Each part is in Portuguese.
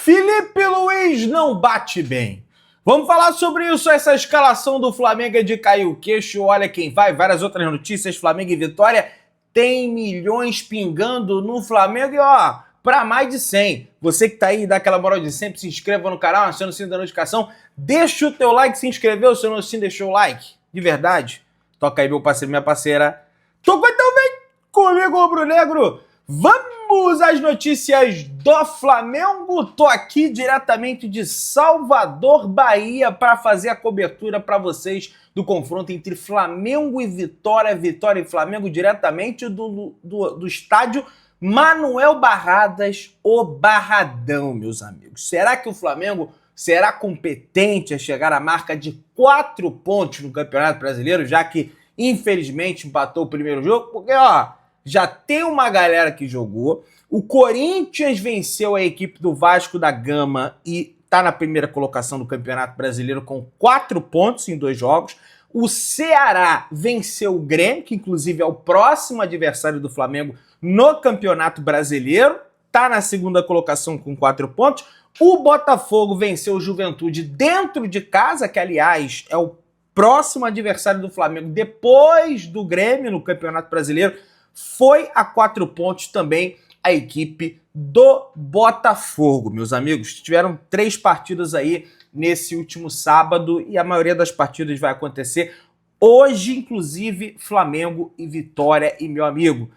Felipe Luiz não bate bem. Vamos falar sobre isso, essa escalação do Flamengo é de cair o queixo, olha quem vai, várias outras notícias, Flamengo e Vitória, tem milhões pingando no Flamengo e ó, para mais de 100. Você que tá aí, dá aquela moral de sempre, se inscreva no canal, aciona o sininho da notificação, deixa o teu like, se inscreveu, se não se deixou o like, de verdade, toca aí meu parceiro, minha parceira, tocou então vem comigo, rubro-negro. Vamos às notícias do Flamengo. Tô aqui diretamente de Salvador, Bahia, para fazer a cobertura para vocês do confronto entre Flamengo e Vitória. Vitória e Flamengo diretamente do estádio Manuel Barradas, o Barradão, meus amigos. Será que o Flamengo será competente a chegar à marca de 4 pontos no Campeonato Brasileiro, já que infelizmente empatou o primeiro jogo? Porque, ó, já tem uma galera que jogou. O Corinthians venceu a equipe do Vasco da Gama e está na primeira colocação do Campeonato Brasileiro com 4 pontos em 2 jogos. O Ceará venceu o Grêmio, que inclusive é o próximo adversário do Flamengo no Campeonato Brasileiro. Está na segunda colocação com 4 pontos. O Botafogo venceu o Juventude dentro de casa, que aliás é o próximo adversário do Flamengo depois do Grêmio no Campeonato Brasileiro. Foi a 4 pontos também a equipe do Botafogo, meus amigos. Tiveram 3 partidas aí nesse último sábado e a maioria das partidas vai acontecer hoje, inclusive Flamengo e Vitória. E meu amigo,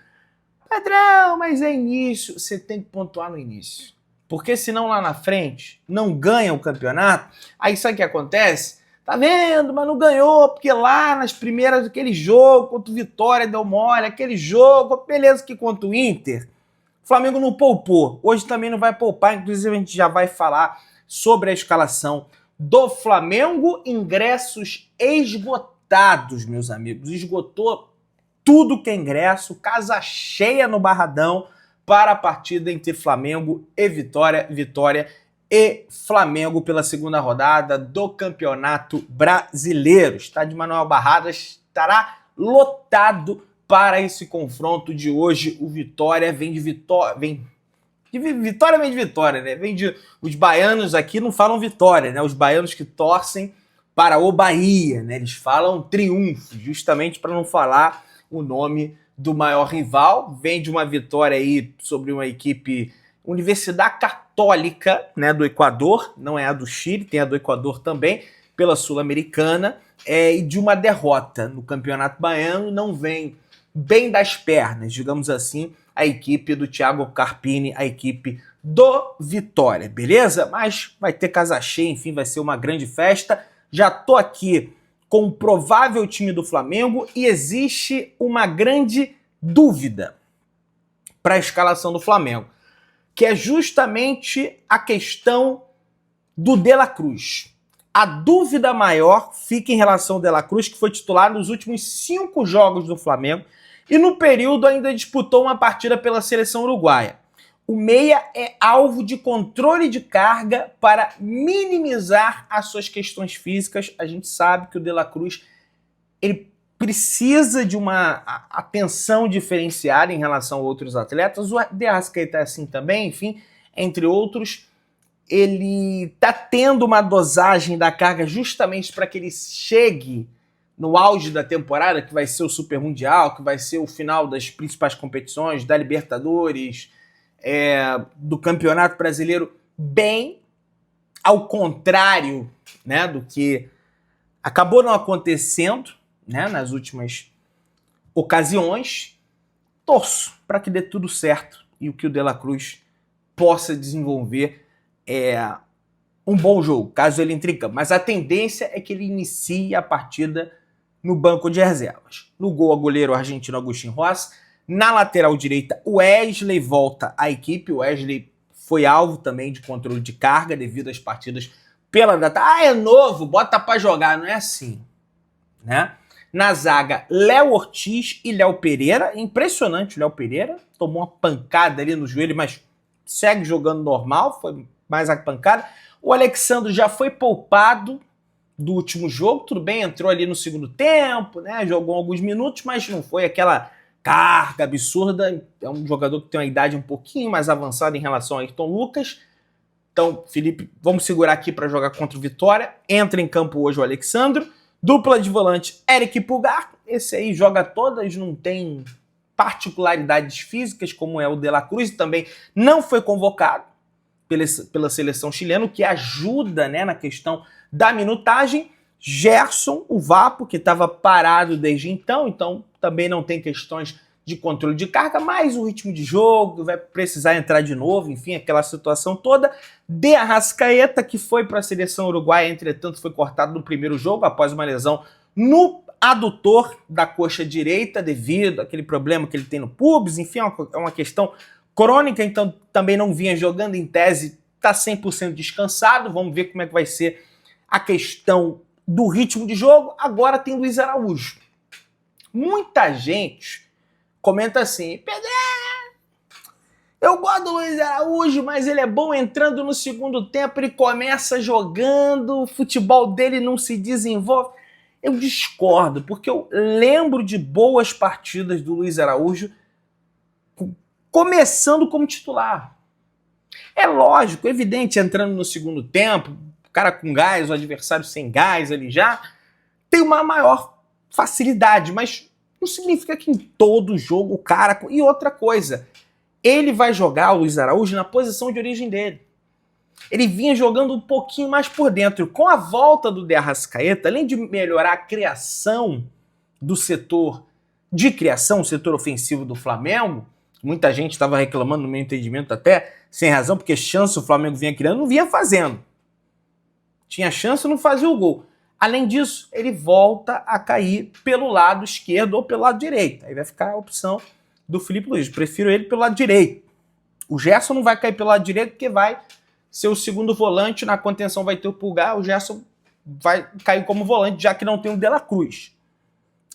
Pedrão, mas é início, você tem que pontuar no início. Porque senão lá na frente não ganha o campeonato, aí sabe o que acontece? Tá vendo? Mas não ganhou, porque lá nas primeiras daquele jogo, contra o Vitória deu mole, aquele jogo, beleza que contra o Inter, o Flamengo não poupou. Hoje também não vai poupar, inclusive a gente já vai falar sobre a escalação do Flamengo. Ingressos esgotados, meus amigos. Esgotou tudo que é ingresso, casa cheia no Barradão para a partida entre Flamengo e Vitória. Vitória e Flamengo pela segunda rodada do Campeonato Brasileiro. Estádio Manuel Barradas estará lotado para esse confronto de hoje. O Vitória vem de Vitória, né? Os baianos aqui não falam Vitória, né? Os baianos que torcem para o Bahia, né? Eles falam triunfo, justamente para não falar o nome do maior rival. Vem de uma vitória aí sobre uma equipe Universidade Católica, né, do Equador, não é a do Chile, tem a do Equador também, pela Sul-Americana, e de uma derrota no Campeonato Baiano. Não vem bem das pernas, digamos assim, a equipe do Thiago Carpini, a equipe do Vitória, beleza? Mas vai ter casa cheia, enfim, vai ser uma grande festa. Já tô aqui com o provável time do Flamengo e existe uma grande dúvida para a escalação do Flamengo, que é justamente a questão do De La Cruz. A dúvida maior fica em relação ao De La Cruz, que foi titular nos últimos 5 jogos do Flamengo e no período ainda disputou uma partida pela seleção uruguaia. O meia é alvo de controle de carga para minimizar as suas questões físicas. A gente sabe que o De La Cruz ele precisa de uma atenção diferenciada em relação a outros atletas. O De Arrascaeta é assim também, enfim, entre outros. Ele está tendo uma dosagem da carga justamente para que ele chegue no auge da temporada, que vai ser o Super Mundial, que vai ser o final das principais competições, da Libertadores, do Campeonato Brasileiro, bem ao contrário, né, do que acabou não acontecendo, né, nas últimas ocasiões. Torço para que dê tudo certo e o que o De La Cruz possa desenvolver um bom jogo, caso ele entre em campo. Mas a tendência é que ele inicie a partida no banco de reservas. No gol, a goleiro argentino Agustín Rossi. Na lateral direita, o Wesley volta à equipe. O Wesley foi alvo também de controle de carga devido às partidas pela data. É novo, bota para jogar. Não é assim, né? Na zaga, Léo Ortiz e Léo Pereira. Impressionante o Léo Pereira. Tomou uma pancada ali no joelho, mas segue jogando normal. Foi mais a pancada. O Alexandre já foi poupado do último jogo. Tudo bem, entrou ali no segundo tempo, né? Jogou alguns minutos, mas não foi aquela carga absurda. É um jogador que tem uma idade um pouquinho mais avançada em relação a Ayrton Lucas. Então, Felipe, vamos segurar aqui para jogar contra o Vitória. Entra em campo hoje o Alexandro. Dupla de volante, Eric Pulgar. Esse aí joga todas, não tem particularidades físicas, como é o De La Cruz. Também não foi convocado pela seleção chilena, o que ajuda, né, na questão da minutagem. Gerson, o Vapo, que estava parado desde então também não tem questões de controle de carga, mas o ritmo de jogo, vai precisar entrar de novo, enfim, aquela situação toda. De Arrascaeta, que foi para a seleção uruguaia, entretanto foi cortado no primeiro jogo, após uma lesão no adutor da coxa direita, devido àquele problema que ele tem no pubis, enfim, é uma questão crônica, então também não vinha jogando, em tese, está 100% descansado. Vamos ver como é que vai ser a questão do ritmo de jogo. Agora tem Luiz Araújo. Muita gente comenta assim: Pedro, eu gosto do Luiz Araújo, mas ele é bom entrando no segundo tempo, ele começa jogando, o futebol dele não se desenvolve. Eu discordo, porque eu lembro de boas partidas do Luiz Araújo começando como titular. É lógico, evidente, entrando no segundo tempo, o cara com gás, o adversário sem gás ali já, tem uma maior facilidade, mas não significa que em todo jogo o cara... E outra coisa, ele vai jogar, o Luiz Araújo, na posição de origem dele. Ele vinha jogando um pouquinho mais por dentro. Com a volta do De Arrascaeta, além de melhorar a criação do setor de criação, o setor ofensivo do Flamengo, muita gente estava reclamando, no meu entendimento até, sem razão, porque chance o Flamengo vinha criando, não vinha fazendo. Tinha chance, não fazia o gol. Além disso, ele volta a cair pelo lado esquerdo ou pelo lado direito. Aí vai ficar a opção do Felipe Luiz. Prefiro ele pelo lado direito. O Gerson não vai cair pelo lado direito porque vai ser o segundo volante. Na contenção vai ter o Pulgar. O Gerson vai cair como volante, já que não tem o De La Cruz.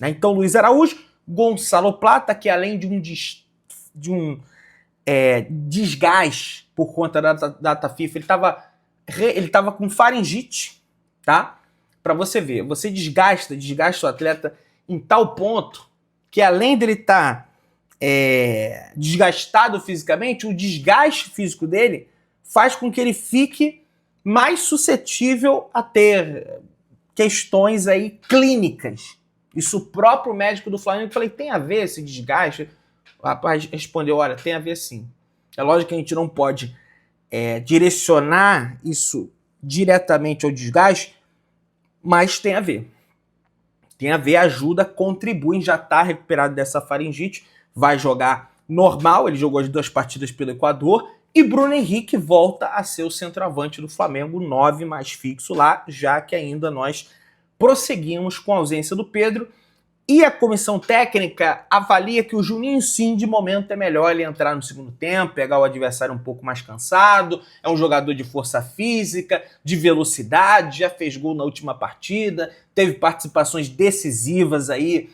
Então, Luiz Araújo, Gonçalo Plata, que além de um desgaste por conta da data FIFA, ele estava com faringite, tá? Para você ver, você desgasta o atleta em tal ponto que além dele estar desgastado fisicamente, o desgaste físico dele faz com que ele fique mais suscetível a ter questões aí clínicas. Isso o próprio médico do Flamengo, eu falei, tem a ver esse desgaste? O rapaz respondeu, olha, tem a ver sim. É lógico que a gente não pode direcionar isso diretamente ao desgaste, mas tem a ver. Tem a ver, ajuda, contribui, já está recuperado dessa faringite, vai jogar normal, ele jogou as 2 partidas pelo Equador, e Bruno Henrique volta a ser o centroavante do Flamengo, 9 mais fixo lá, já que ainda nós prosseguimos com a ausência do Pedro. E a comissão técnica avalia que o Juninho, sim, de momento é melhor ele entrar no segundo tempo, pegar o adversário um pouco mais cansado, é um jogador de força física, de velocidade, já fez gol na última partida, teve participações decisivas aí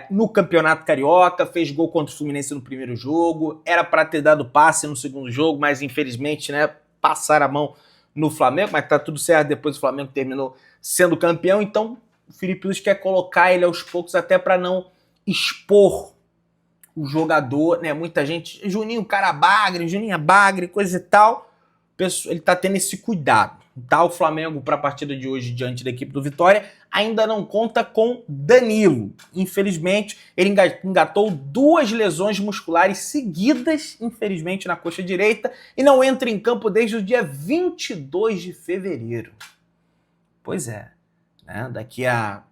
no Campeonato Carioca, fez gol contra o Fluminense no primeiro jogo, era para ter dado passe no segundo jogo, mas infelizmente, né, passaram a mão no Flamengo, mas tá tudo certo, depois o Flamengo terminou sendo campeão, então o Felipe Luiz quer colocar ele aos poucos até para não expor o jogador, né? Muita gente, Juninho, cara bagre, Juninho é bagre, coisa e tal. Ele tá tendo esse cuidado. Tá? O Flamengo, para a partida de hoje, diante da equipe do Vitória, ainda não conta com Danilo. Infelizmente, ele engatou 2 lesões musculares seguidas, infelizmente, na coxa direita, e não entra em campo desde o dia 22 de fevereiro. Pois é. Né? Daqui a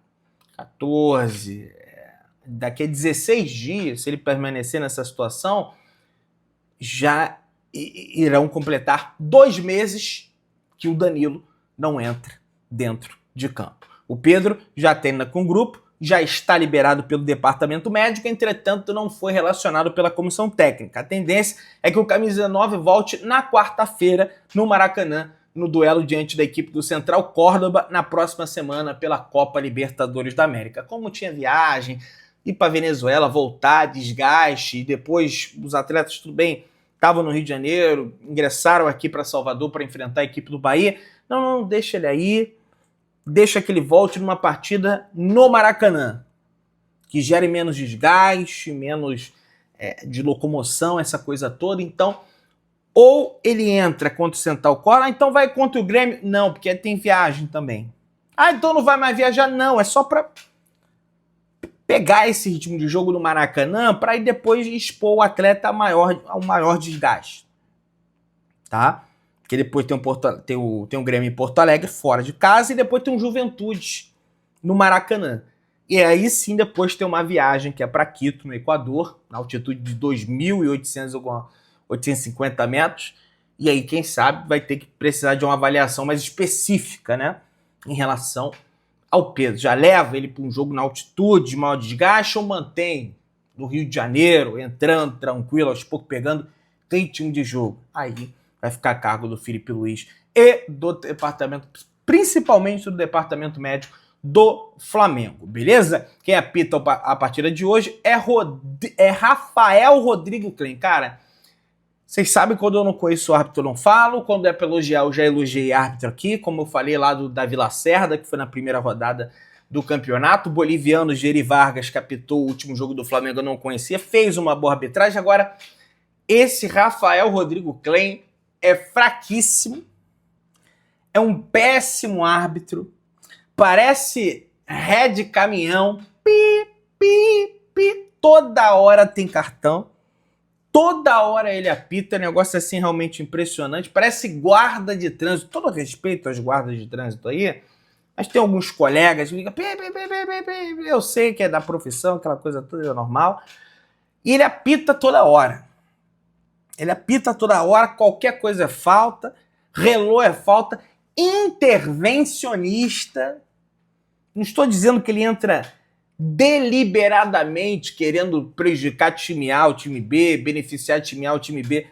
16 dias, se ele permanecer nessa situação, já irão completar 2 meses que o Danilo não entra dentro de campo. O Pedro já treina com o grupo, já está liberado pelo departamento médico, entretanto não foi relacionado pela comissão técnica. A tendência é que o camisa 9 volte na quarta-feira no Maracanã, no duelo diante da equipe do Central Córdoba, na próxima semana pela Copa Libertadores da América. Como tinha viagem, ir para Venezuela, voltar, desgaste, e depois os atletas, tudo bem, estavam no Rio de Janeiro, ingressaram aqui para Salvador para enfrentar a equipe do Bahia. Não, deixa ele aí, deixa que ele volte numa partida no Maracanã, que gere menos desgaste, menos de locomoção, essa coisa toda. Então, Ou ele entra contra o Central Córdoba, então vai contra o Grêmio? Não, porque tem viagem também. Ah, então não vai mais viajar? Não, é só para pegar esse ritmo de jogo no Maracanã para ir depois expor o atleta ao maior desgaste. Tá? Porque depois tem um Grêmio em Porto Alegre, fora de casa, e depois tem um Juventude no Maracanã. E aí sim, depois tem uma viagem que é para Quito, no Equador, na altitude de 2.850 metros. E aí, quem sabe, vai ter que precisar de uma avaliação mais específica, né? Em relação ao peso. Já leva ele para um jogo na altitude, maior desgaste, ou mantém no Rio de Janeiro, entrando tranquilo, aos poucos pegando ritmo de jogo. Aí vai ficar a cargo do Felipe Luiz e do departamento, principalmente do departamento médico do Flamengo, beleza? Quem apita a partida de hoje é Rafael Rodrigo Klein. Cara, vocês sabem, quando eu não conheço o árbitro eu não falo, quando é pra elogiar eu já elogiei árbitro aqui, como eu falei lá do Davi Lacerda, que foi na primeira rodada do campeonato. O boliviano Geri Vargas, que apitou o último jogo do Flamengo, eu não conhecia, fez uma boa arbitragem. Agora, esse Rafael Rodrigo Klein é fraquíssimo, é um péssimo árbitro, parece ré de caminhão, toda hora tem cartão, toda hora ele apita, negócio assim realmente impressionante, parece guarda de trânsito. Todo respeito aos guardas de trânsito aí, mas tem alguns colegas que ficam, eu sei que é da profissão, aquela coisa toda normal, e ele apita toda hora. Ele apita toda hora, qualquer coisa é falta, relô é falta, intervencionista. Não estou dizendo que ele entra deliberadamente querendo prejudicar time A ou time B, beneficiar time A ou time B,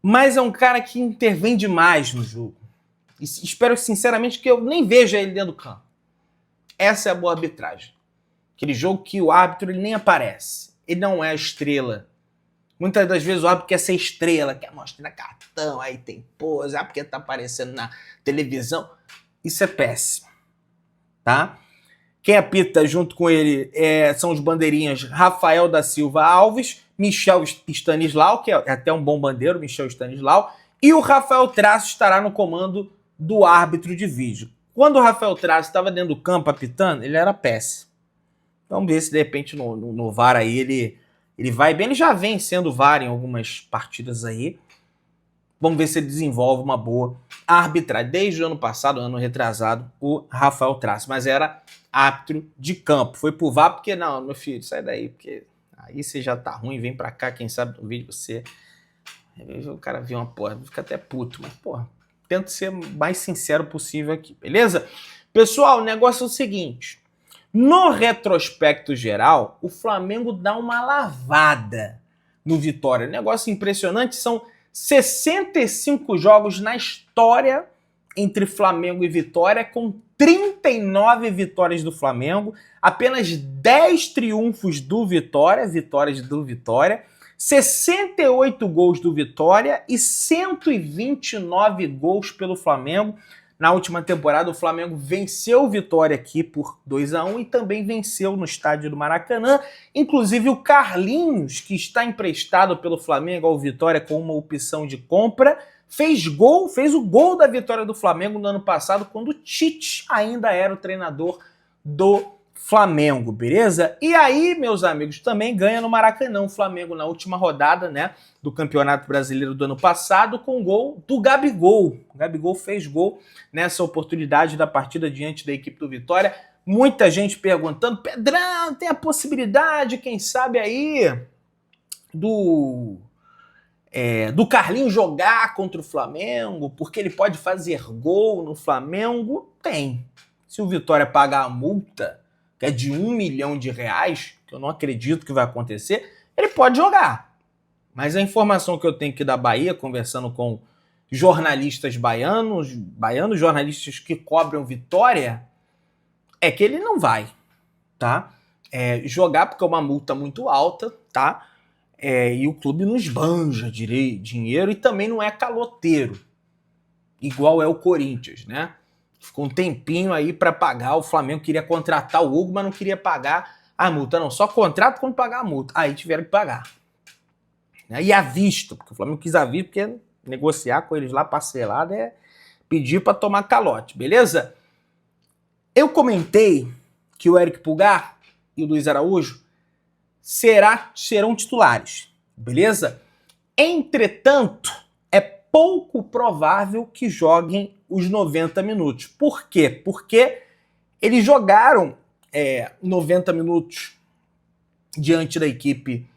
mas é um cara que intervém demais no jogo. E espero sinceramente que eu nem veja ele dentro do campo. Essa é a boa arbitragem. Aquele jogo que o árbitro ele nem aparece. Ele não é a estrela. Muitas das vezes o árbitro quer ser estrela, quer mostrar cartão, aí tem pose, porque tá aparecendo na televisão. Isso é péssimo, tá? Quem apita junto com ele são os bandeirinhas Rafael da Silva Alves, Michel Stanislau, que é até um bom bandeiro, Michel Stanislau, e o Rafael Traço estará no comando do árbitro de vídeo. Quando o Rafael Traço estava dentro do campo apitando, ele era péssimo. Vamos ver se de repente no VAR aí ele vai bem. Ele já vem sendo VAR em algumas partidas aí. Vamos ver se ele desenvolve uma boa arbitragem. Desde o ano passado, ano retrasado, o Rafael Traço, mas era árbitro de campo. Foi pro VAR porque, não, meu filho, sai daí, porque aí você já tá ruim, vem pra cá, quem sabe no vídeo você... O cara viu uma porra, fica até puto, mas porra, tento ser o mais sincero possível aqui, beleza? Pessoal, o negócio é o seguinte, no retrospecto geral, o Flamengo dá uma lavada no Vitória. Negócio impressionante, são 65 jogos na história entre Flamengo e Vitória, com 39 vitórias do Flamengo, apenas 10 triunfos do Vitória, vitórias do Vitória, 68 gols do Vitória e 129 gols pelo Flamengo. Na última temporada, o Flamengo venceu o Vitória aqui por 2-1 e também venceu no estádio do Maracanã. Inclusive, o Carlinhos, que está emprestado pelo Flamengo ao Vitória com uma opção de compra, fez o gol da vitória do Flamengo no ano passado, quando o Tite ainda era o treinador do Flamengo, beleza? E aí, meus amigos, também ganha no Maracanã o Flamengo na última rodada, né, do Campeonato Brasileiro do ano passado, com gol do Gabigol. O Gabigol fez gol nessa oportunidade da partida diante da equipe do Vitória. Muita gente perguntando, Pedrão, tem a possibilidade, quem sabe aí, do Carlinhos jogar contra o Flamengo, porque ele pode fazer gol no Flamengo? Tem. Se o Vitória pagar a multa, que é de R$1 milhão, que eu não acredito que vai acontecer, ele pode jogar. Mas a informação que eu tenho aqui da Bahia, conversando com jornalistas baianos, jornalistas que cobrem Vitória, é que ele não vai, tá? Jogar porque é uma multa muito alta, tá? E o clube não esbanja dinheiro e também não é caloteiro, igual é o Corinthians, né? Ficou um tempinho aí para pagar. O Flamengo queria contratar o Hugo, mas não queria pagar a multa. Não, só contrato quando pagar a multa. Aí tiveram que pagar. E à vista, porque o Flamengo quis à vista, porque negociar com eles lá parcelado é pedir para tomar calote, beleza? Eu comentei que o Eric Pulgar e o Luiz Araújo serão titulares, beleza? Entretanto, é pouco provável que joguem os 90 minutos. Por quê? Porque eles jogaram 90 minutos diante da equipe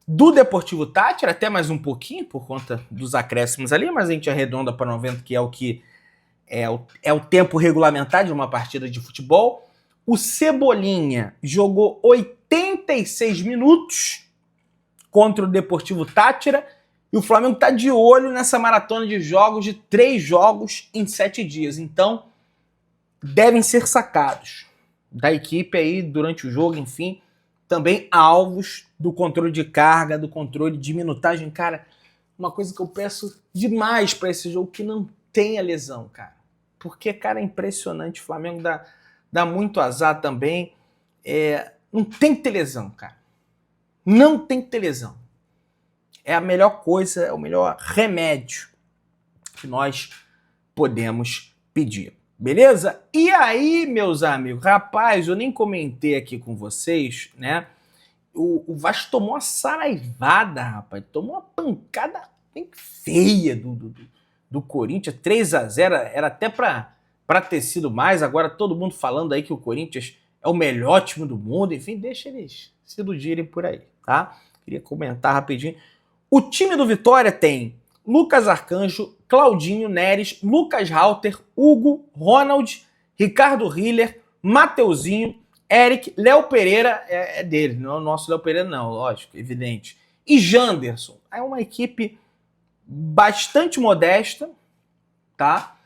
do Deportivo Táchira, até mais um pouquinho, por conta dos acréscimos ali, mas a gente arredonda para 90, que é o que é o tempo regulamentar de uma partida de futebol. O Cebolinha jogou 86 minutos contra o Deportivo Táchira e o Flamengo está de olho nessa maratona de jogos de 3 jogos em 7 dias. Então, devem ser sacados da equipe aí durante o jogo, enfim, também alvos do controle de carga, do controle de minutagem. Cara, uma coisa que eu peço demais para esse jogo, que não tenha lesão, cara. Porque, cara, é impressionante. O Flamengo dá muito azar também. Não tem que ter lesão, cara. Não tem que ter lesão. É a melhor coisa, é o melhor remédio que nós podemos pedir. Beleza? E aí, meus amigos, rapaz, eu nem comentei aqui com vocês, né? O Vasco tomou uma saraivada, rapaz. Tomou uma pancada bem feia do Corinthians, 3-0, era até para ter sido mais. Agora todo mundo falando aí que o Corinthians é o melhor time do mundo. Enfim, deixa eles se iludirem por aí, tá? Queria comentar rapidinho. O time do Vitória tem Lucas Arcanjo, Claudinho Neres, Lucas Rauter, Hugo, Ronald, Ricardo Hiller, Mateuzinho, Eric, Léo Pereira, é dele, não é o nosso Léo Pereira não, lógico, evidente, e Janderson. É uma equipe bastante modesta, tá?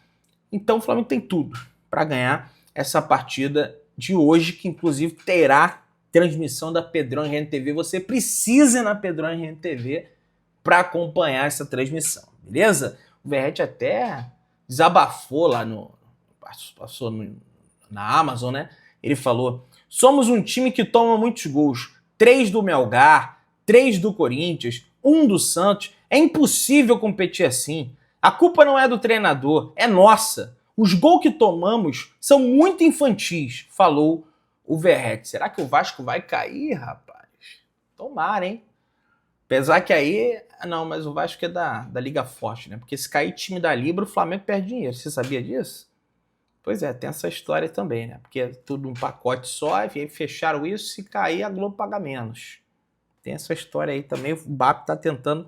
Então o Flamengo tem tudo para ganhar essa partida de hoje, que inclusive terá transmissão da Pedrão RN TV. Você precisa ir na Pedrão RN TV para acompanhar essa transmissão, beleza? O Verratti até desabafou lá passou na Amazon, né? Ele falou: somos um time que toma muitos gols, 3 do Melgar, 3 do Corinthians, 1 do Santos. É impossível competir assim. A culpa não é do treinador, é nossa. Os gols que tomamos são muito infantis, falou o Verratti. Será que o Vasco vai cair, rapaz? Tomara, hein? Apesar que aí... Não, mas o Vasco é da Liga Forte, né? Porque se cair time da Libra, o Flamengo perde dinheiro. Você sabia disso? Pois é, tem essa história também, né? Porque é tudo um pacote só, e aí fecharam isso, se cair a Globo paga menos. Tem essa história aí também. O BAP está tentando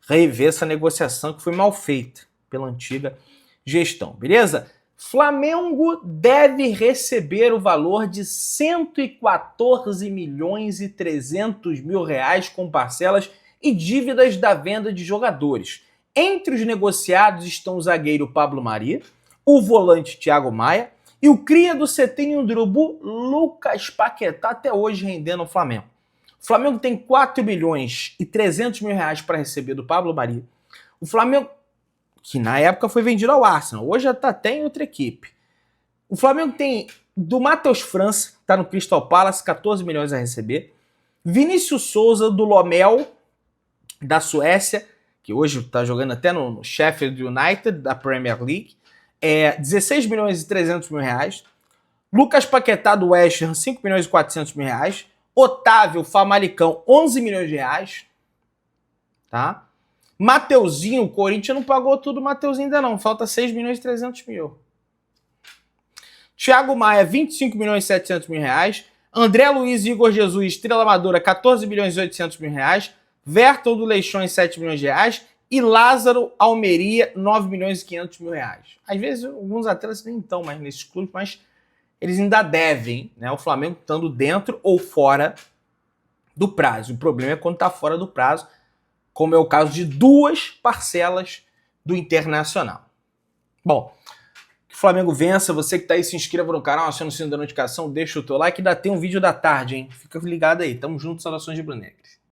rever essa negociação que foi mal feita pela antiga gestão, beleza? Flamengo deve receber o valor de 114 milhões e 300 mil reais com parcelas e dívidas da venda de jogadores. Entre os negociados estão o zagueiro Pablo Mari, o volante Thiago Maia e o cria do Cetinho do Urubu, Lucas Paquetá, até hoje rendendo o Flamengo. O Flamengo tem 4 milhões e 300 mil reais para receber do Pablo Mari. O Flamengo, que na época foi vendido ao Arsenal, hoje já está até em outra equipe. O Flamengo tem do Matheus França, que está no Crystal Palace, 14 milhões a receber. Vinícius Souza, do Lomel, da Suécia, que hoje está jogando até no Sheffield United, da Premier League, 16 milhões e 300 mil reais. Lucas Paquetá, do West Ham, 5 milhões e 400 mil reais. Otávio Famalicão, 11 milhões de reais. Tá? Mateuzinho, o Corinthians não pagou tudo o Mateuzinho ainda não, falta 6 milhões e 300 mil. Thiago Maia, 25 milhões e 700 mil reais. André Luiz e Igor Jesus, Estrela Amadora, 14 milhões e 800 mil reais. Verton do Leixões, 7 milhões de reais. E Lázaro Almeria, 9 milhões e 500 mil reais. Às vezes, alguns atletas nem estão mais nesses clubes, mas eles ainda devem, né? O Flamengo estando dentro ou fora do prazo. O problema é quando está fora do prazo, como é o caso de 2 parcelas do Internacional. Bom, que o Flamengo vença. Você que está aí, se inscreva no canal, aciona o sino da notificação, deixa o teu like. Ainda tem um vídeo da tarde, hein? Fica ligado aí. Tamo junto, saudações de Brunegre.